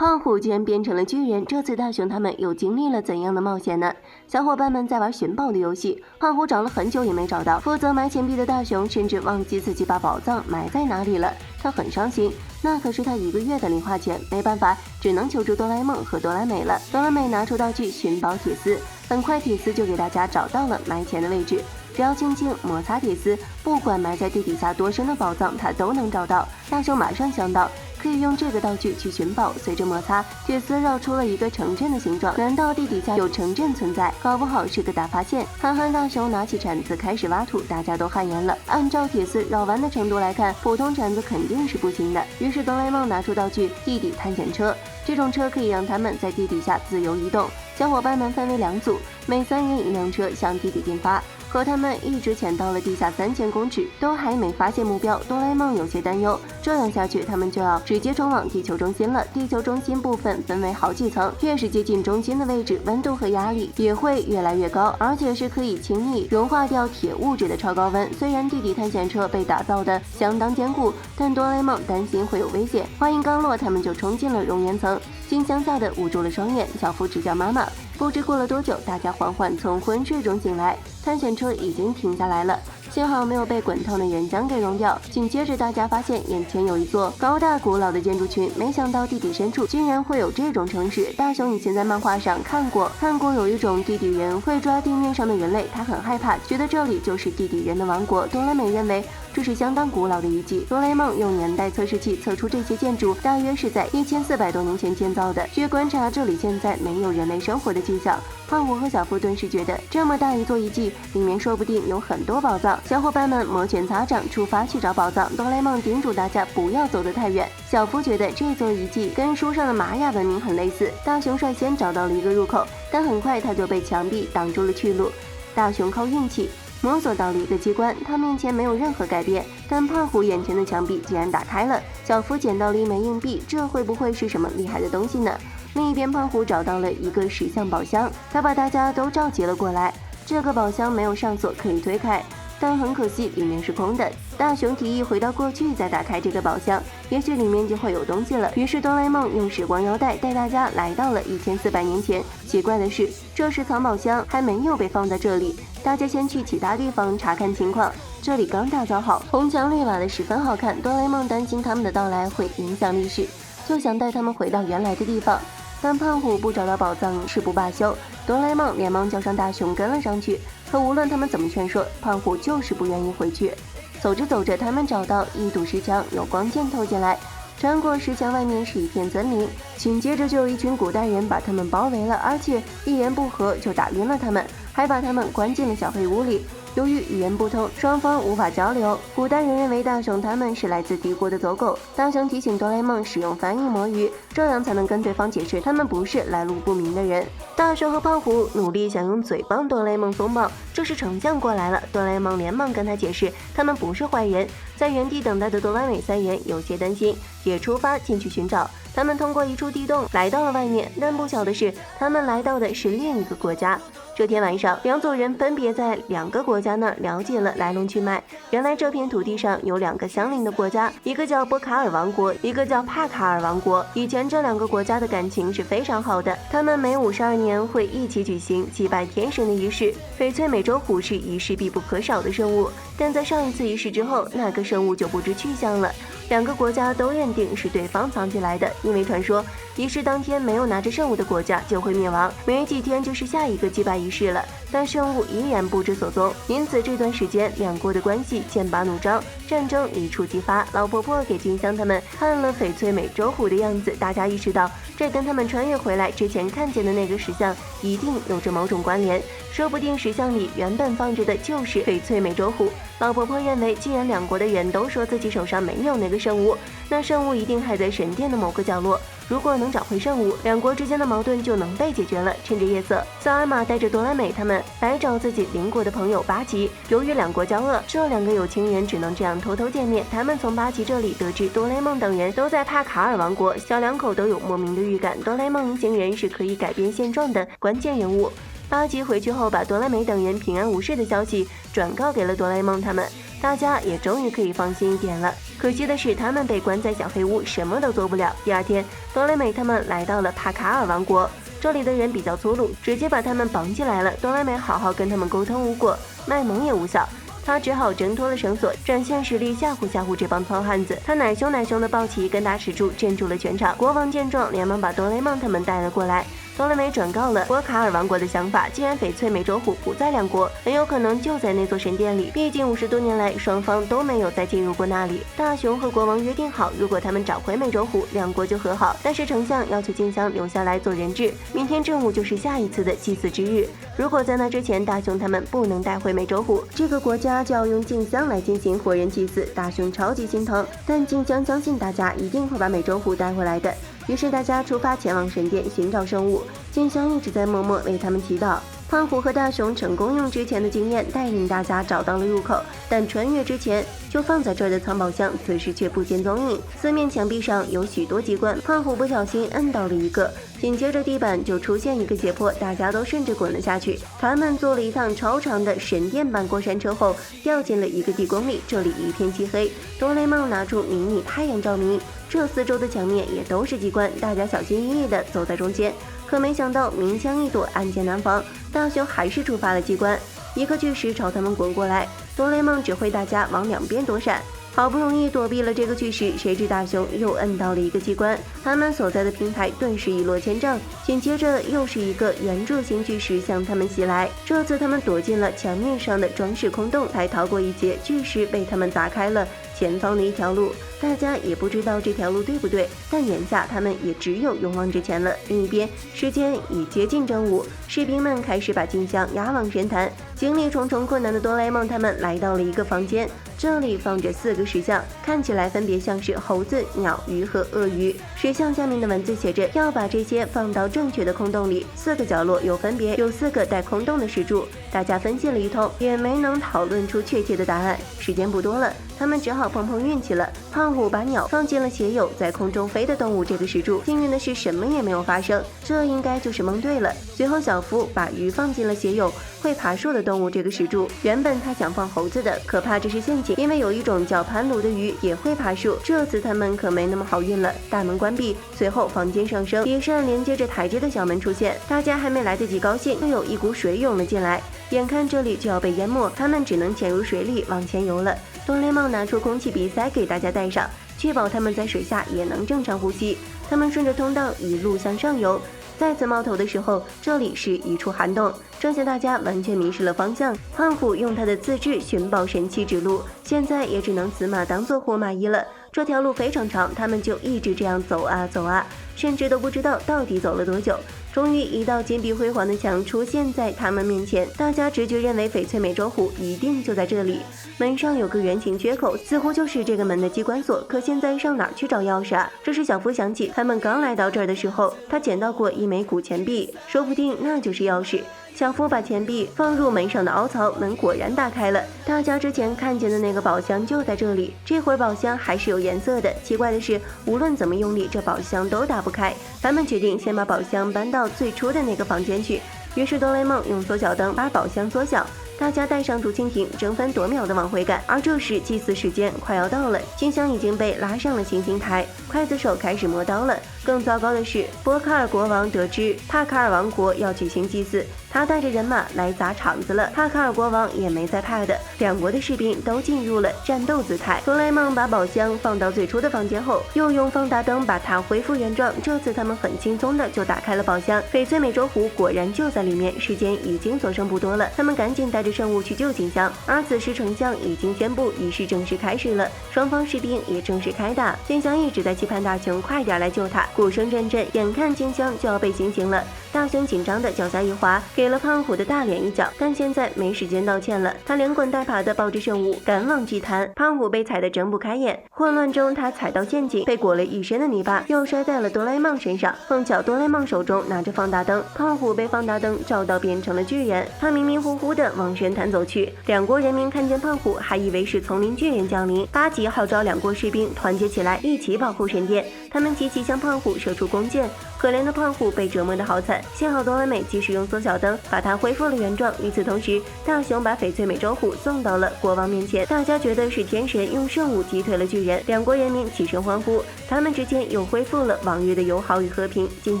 胖虎居然变成了巨人，这次大雄他们又经历了怎样的冒险呢？小伙伴们在玩寻宝的游戏，胖虎找了很久也没找到，负责埋钱币的大雄甚至忘记自己把宝藏埋在哪里了，他很伤心，那可是他1个月的零花钱，没办法，只能求助哆啦 A 梦和哆啦美了。哆啦美拿出道具寻宝铁丝，很快铁丝就给大家找到了埋钱的位置，只要轻轻摩擦铁丝，不管埋在地底下多深的宝藏，他都能找到。大雄马上想到，可以用这个道具去寻宝，随着摩擦，铁丝绕出了一个城镇的形状。难道地底下有城镇存在？搞不好是个大发现。憨憨大雄拿起铲子开始挖土，大家都汗颜了。按照铁丝绕弯的程度来看，普通铲子肯定是不行的。于是哆啦 A 梦拿出道具地底探险车，这种车可以让他们在地底下自由移动。小伙伴们分为2组，每3人1辆车向地底进发。可他们一直潜到了地下3000公尺，都还没发现目标。哆啦 A 梦有些担忧，这样下去他们就要直接冲往地球中心了。地球中心部分分为好几层，越是接近中心的位置，温度和压力也会越来越高，而且是可以轻易融化掉铁物质的超高温。虽然地底探险车被打造的相当坚固，但哆啦 A 梦担心会有危险。话音刚落，他们就冲进了熔岩层，惊吓吓得捂住了双眼。小夫直叫妈妈。不知过了多久，大家缓缓从昏睡中醒来，探险车已经停下来了，幸好没有被滚烫的岩浆给融掉。紧接着大家发现眼前有一座高大古老的建筑群，没想到地底深处竟然会有这种城市。大雄以前在漫画上看过有一种地底人会抓地面上的人类，他很害怕，觉得这里就是地底人的王国。哆啦美认为这是相当古老的遗迹。哆啦 A 梦用年代测试器测出这些建筑大约是在1400多年前建造的，据观察这里现在没有人类生活的迹象。胖虎和小夫顿时觉得这么大一座遗迹里面说不定有很多宝藏。小伙伴们摩拳擦掌出发去找宝藏，哆啦 A 梦叮嘱大家不要走得太远。小夫觉得这座遗迹跟书上的玛雅文明很类似。大雄率先找到了一个入口，但很快他就被墙壁挡住了去路。大雄靠运气摸索到了一个机关，他面前没有任何改变，但胖虎眼前的墙壁竟然打开了。小夫捡到了1枚硬币，这会不会是什么厉害的东西呢？另一边，胖虎找到了一个石像宝箱，他把大家都召集了过来。这个宝箱没有上锁可以推开，但很可惜里面是空的。大雄提议回到过去再打开这个宝箱，也许里面就会有东西了。于是哆啦 A 梦用时光腰带带大家来到了1400年前。奇怪的是，这时藏宝箱还没有被放在这里，大家先去其他地方查看情况。这里刚打造好，红墙绿瓦的十分好看。哆啦 A 梦担心他们的到来会影响历史，就想带他们回到原来的地方。但胖虎不找到宝藏誓不罢休，哆啦 A 梦连忙叫上大雄跟了上去。可无论他们怎么劝说，胖虎就是不愿意回去。走着走着，他们找到一堵石墙，有光线透进来，穿过石墙外面是一片森林，紧接着就有一群古代人把他们包围了，而且一言不合就打晕了他们，还把他们关进了小黑屋里。由于语言不通，双方无法交流。古代人认为大雄他们是来自敌国的走狗。大雄提醒哆啦 A 梦使用翻译魔语，这样才能跟对方解释他们不是来路不明的人。大雄和胖虎努力想用嘴帮哆啦 A 梦松绑，这时丞相过来了，哆啦 A 梦连忙跟他解释他们不是坏人。在原地等待的哆啦美3人有些担心，也出发进去寻找。他们通过一处地洞来到了外面，但不巧的是，他们来到的是另一个国家。这天晚上，2组人分别在2个国家那儿了解了来龙去脉。原来这片土地上有2个相邻的国家，一个叫波卡尔王国，一个叫帕卡尔王国。以前这2个国家的感情是非常好的，他们每52年会一起举行祭拜天神的仪式。翡翠美洲虎是仪式必不可少的生物，但在上一次仪式之后，那个生物就不知去向了。2个国家都认定是对方藏起来的，因为传说仪式当天没有拿着圣物的国家就会灭亡，没几天就是下一个祭拜仪式了，但圣物依然不知所踪。因此这段时间2国的关系剑拔弩张，战争一触即发。老婆婆给金香他们看了翡翠美洲虎的样子，大家意识到这跟他们穿越回来之前看见的那个石像一定有着某种关联，说不定石像里原本放着的就是翡翠美洲虎。老婆婆认为，既然2国的人都说自己手上没有那个圣物，那圣物一定还在神殿的某个角落。如果能找回圣物，2国之间的矛盾就能被解决了。趁着夜色，萨尔玛带着哆啦美他们来找自己邻国的朋友巴奇。由于2国交恶，这2个有情人只能这样偷偷见面。他们从巴奇这里得知哆啦 A 梦等人都在帕卡尔王国，小2口都有莫名的预感，哆啦 A 梦一行人是可以改变现状的关键人物。巴奇回去后，把哆啦美等人平安无事的消息转告给了哆啦 A 梦他们。大家也终于可以放心一点了。可惜的是，他们被关在小黑屋，什么都做不了。第二天，多雷美他们来到了帕卡尔王国，这里的人比较粗鲁，直接把他们绑起来了。多雷美好好跟他们沟通无果，卖萌也无效。他只好挣脱了绳索，展现实力吓唬吓唬这帮糙汉子。他奶凶奶凶的抱起一根大石柱，镇住了全场。国王见状，连忙把多雷梦他们带了过来。多雷美转告了波卡尔王国的想法，既然翡翠美洲虎不在两国，很有可能就在那座神殿里。毕竟50多年来，双方都没有再进入过那里。大雄和国王约定好，如果他们找回美洲虎，两国就和好。但是丞相要求静香留下来做人质，明天正午就是下一次的祭祀之日。如果在那之前，大雄他们不能带回美洲虎，这个国家就要用静香来进行活人祭祀。大雄超级心疼，但静香相信大家一定会把美洲虎带回来的。于是大家出发前往神殿寻找圣物，静香一直在默默为他们祈祷。胖虎和大雄成功用之前的经验带领大家找到了入口，但穿越之前就放在这儿的藏宝箱此时却不见踪影。四面墙壁上有许多机关，胖虎不小心摁到了一个，紧接着地板就出现一个斜坡，大家都顺着滚了下去。他们坐了一趟超长的神殿般过山车后，掉进了一个地宫里，这里一片漆黑。多雷梦拿出迷你太阳照明，这四周的墙面也都是机关，大家小心翼翼地走在中间。可没想到明枪易躲，暗箭难防，大雄还是触发了机关，一颗巨石朝他们滚过来。多雷梦指挥大家往两边躲闪，好不容易躲避了这个巨石，谁知大雄又摁到了一个机关，他们所在的平台顿时一落千丈，紧接着又是一个圆柱形巨石向他们袭来。这次他们躲进了墙面上的装饰空洞，才逃过一劫。巨石被他们砸开了前方的一条路，大家也不知道这条路对不对，但眼下他们也只有勇往直前了。另一边，时间已接近正午，士兵们开始把静香押往神坛。经历重重困难的多雷梦他们来到了一个房间，这里放着4个石像，看起来分别像是猴子、鸟、鱼和鳄鱼。石像下面的文字写着要把这些放到正确的空洞里，4个角落又分别有4个带空洞的石柱。大家分析了一通，也没能讨论出确切的答案。时间不多了，他们只好碰碰运气了。胖虎把鸟放进了写有在空中飞的动物这个石柱，幸运的是什么也没有发生，这应该就是蒙对了。随后小夫把鱼放进了写有会爬树的动物这个石柱，原本他想放猴子的，可怕这是陷阱，因为有一种叫攀鲈的鱼也会爬树。这次他们可没那么好运了。大门关闭，随后房间上升，一扇连接着台阶的小门出现，大家还没来得及高兴，就有一股水涌了进来，眼看这里就要被淹没，他们只能潜入水里往前游了。多雷梦拿出空气鼻塞给大家戴上，确保他们在水下也能正常呼吸。他们顺着通道一路向上游，再次冒头的时候，这里是一处涵洞，这下大家完全迷失了方向。胖虎用他的自制寻宝神器指路，现在也只能死马当做活马医了。这条路非常长，他们就一直这样走啊走啊，甚至都不知道到底走了多久。终于，一道金碧辉煌的墙出现在他们面前，大家直觉认为翡翠美洲虎一定就在这里。门上有个圆形缺口，似乎就是这个门的机关锁，可现在上哪儿去找钥匙啊？这时小夫想起他们刚来到这儿的时候，他捡到过一枚古钱币，说不定那就是钥匙。小夫把钱币放入门上的凹槽，门果然打开了。大家之前看见的那个宝箱就在这里，这会儿宝箱还是有颜色的。奇怪的是，无论怎么用力，这宝箱都打不开。他们决定先把宝箱搬到最初的那个房间去。于是多雷梦用缩小灯把宝箱缩小，大家带上竹蜻蜓，争分夺秒地往回赶。而这时祭祀时间快要到了，静香已经被拉上了行刑台，刽子手开始磨刀了。更糟糕的是，波卡尔国王得知帕卡尔王国要举行祭祀，他带着人马来砸场子了。帕卡尔国王也没在怕的，两国的士兵都进入了战斗姿态。多雷梦把宝箱放到最初的房间后，又用放大灯把它恢复原状。这次他们很轻松的就打开了宝箱，翡翠美洲虎果然就在里面。时间已经所剩不多了，他们赶紧带着圣物去救静香。而此时丞相已经宣布仪式正式开始了，双方士兵也正式开打。静香一直在期盼大雄快点来救他，鼓声阵阵，眼看静香就要被行刑了。大雄紧张的脚下一滑，给了胖虎的大脸一脚，但现在没时间道歉了。他连滚带爬的抱着圣物赶往祭坛，胖虎被踩得睁不开眼，混乱中他踩到陷阱，被裹了一身的泥巴，又摔在了哆啦 A 梦身上。碰巧哆啦 A 梦手中拿着放大灯，胖虎被放大灯照到变成了巨人，他迷迷糊糊的往神坛走去。两国人民看见胖虎，还以为是丛林巨人降临，八级号召两国士兵团结起来，一起保护神殿。他们齐齐向胖胖虎射出弓箭，可怜的胖虎被折磨得好惨。幸好哆啦美及时用缩小灯把它恢复了原状。与此同时，大雄把翡翠美洲虎送到了国王面前，大家觉得是天神用圣物击退了巨人，两国人民齐声欢呼，他们之间又恢复了往日的友好与和平。金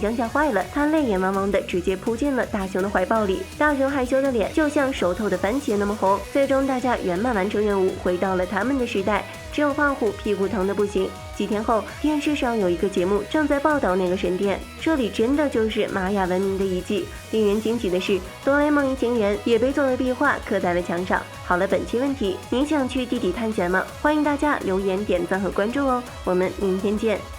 江吓坏了，他泪眼汪汪的直接扑进了大雄的怀抱里，大雄害羞的脸就像熟透的番茄那么红。最终大家圆满完成任务，回到了他们的时代，只有胖虎屁股疼的不行。几天后，电视上有一个节目正在报道那个神殿，这里真的就是玛雅文明的遗迹。令人惊奇的是，哆啦 A 梦一行人也被作为壁画刻在了墙上。好了，本期问题，你想去地底探险吗？欢迎大家留言、点赞和关注哦，我们明天见。